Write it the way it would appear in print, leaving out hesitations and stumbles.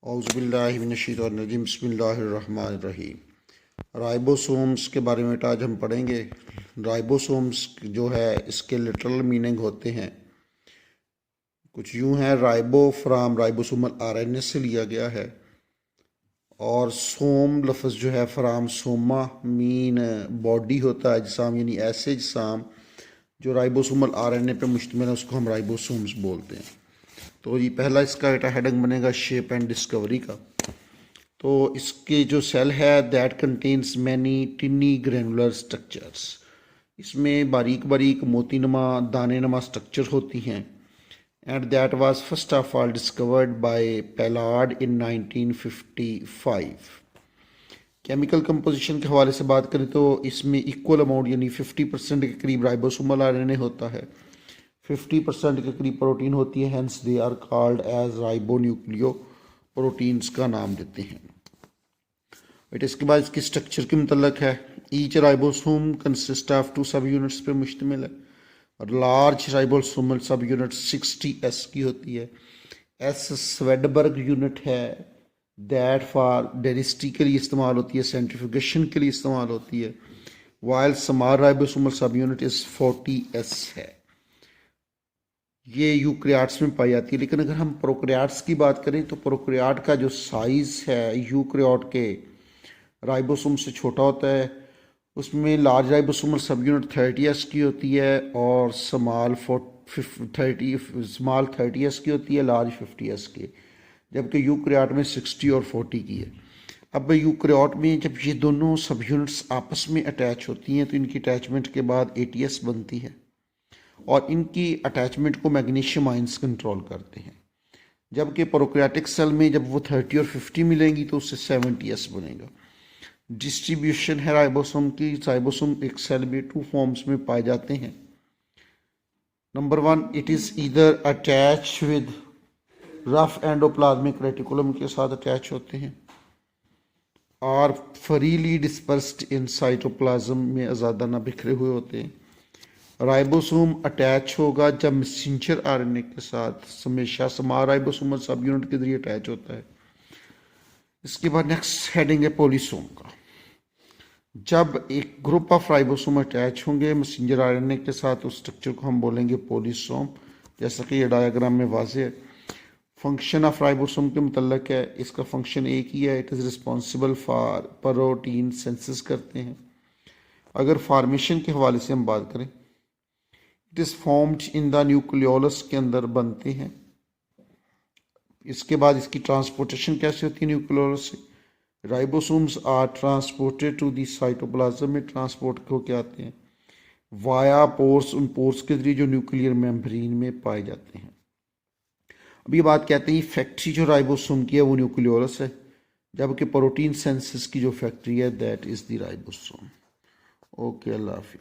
औज़ुबिल्लाहिमिनश्शैतानिर्रजीम बिस्मिल्लाहिर्रहमानिर्रहीम। राइबोसोम्स के बारे में आज हम पढ़ेंगे। राइबोसोम्स जो है इसके लिटरल मीनिंग होते हैं कुछ यूँ हैं, राइबो फ्राम राइबोसोमल आरएनए से लिया गया है, और सोम लफ्ज़ जो है फ्राम सोमा मीन बॉडी होता है, जिसाम यानी ऐसे जिसाम जो राइबोसोमल आरएनए पे मुश्तमिल है उसको हम राइबोसोम्स बोलते हैं। तो ये पहला इसका हेडिंग बनेगा शेप एंड डिस्कवरी का। तो इसके जो सेल है that contains many tiny granular structures, इसमें बारीक बारीक मोतीनुमा दाने नुमा स्ट्रक्चर होती हैं। And that was first of all discovered by Palade in 1955। Chemical composition के हवाले से बात करें तो इसमें इक्वल अमाउंट यानी 50% के करीब राइबोसोमल आरएनए होता है, 50% के करीब प्रोटीन होती है, hence they are called as ribonucleo proteins का नाम देते हैं। बट इसके बाद इसकी स्ट्रक्चर के मतलब है, ईच राइबोसोम कंसिस्ट ऑफ 2 सब यूनिट्स पे मुश्तमिल है, और लार्ज राइबोसोमल सब यूनिट 60S की होती है। एस स्वेडबर्ग यूनिट है, दैट फॉर डेंसिटी के लिए इस्तेमाल होती है, सेंट्रीफ्यूगेशन के लिए इस्तेमाल होती है, वाइल स्मॉल राइबोसोमल सब यूनिट इज 40S है। ये यूक्रियाट्स में पाई जाती है। लेकिन अगर हम प्रोक्रियाट्स की बात करें तो प्रोक्रियाट का जो साइज़ है यूक्रियाट के राइबोसोम से छोटा होता है। उसमें लार्ज राइबोसोमल सब यूनिट 30S की होती है, और स्मॉल 30S की होती है, लार्ज 50S की, जबकि यूक्रियाट में 60 और 40 की है। अब यूक्रियाट में जब ये दोनों सब यूनिट्स आपस में अटैच होती हैं तो इनकी अटैचमेंट के बाद ATS बनती है, और इनकी अटैचमेंट को मैग्नीशियम आयंस कंट्रोल करते हैं। जबकि प्रोक्रियाटिक सेल में जब वो 30 और 50 मिलेंगी तो उससे 70S बनेगा। डिस्ट्रीब्यूशन है राइबोसोम की, राइबोसोम एक सेल में 2 फॉर्म्स में पाए जाते हैं। Number 1, it is either attach with rough endoplasmic reticulum के साथ अटैच होते हैं, और फ्रीली डिस्पर्स्ड इन साइटोप्लाज्म में आज़ादाना बिखरे हुए होते हैं। राइबोसोम अटैच होगा जब मैसेंजर आरएनए के साथ, हमेशा स्मॉल राइबोसोमल सब यूनिट के जरिए अटैच होता है। इसके बाद नेक्स्ट हेडिंग है पॉलीसोम का। जब एक ग्रुप ऑफ राइबोसोम अटैच होंगे मैसेंजर आरएनए के साथ, उस स्ट्रक्चर को हम बोलेंगे पॉलीसोम, जैसा कि ये डायग्राम में वाज़ेह है। फंक्शन ऑफ राइबोसोम के मुतल्लक है, इसका फंक्शन एक ही है, it is responsible for protein synthesis करते हैं। अगर फार्मेशन के हवाले से हम बात करें, it is formed in the nucleolus के अंदर बनते हैं। इसके बाद इसकी ट्रांसपोर्टेशन कैसे होती है न्यूक्लियोलस से? Ribosomes are transported to the cytoplasm में ट्रांसपोर्ट होके आते हैं वाया पोर्स, उन पोर्स के जरिए जो न्यूक्लियर मेम्ब्रेन में पाए जाते हैं। अब ये बात कहते हैं फैक्ट्री जो राइबोसोम की है वो न्यूक्लियोलस है, जबकि प्रोटीन सिंथेसिस की जो फैक्ट्री है that is the ribosome. Okay, अल्लाह हाफिज़।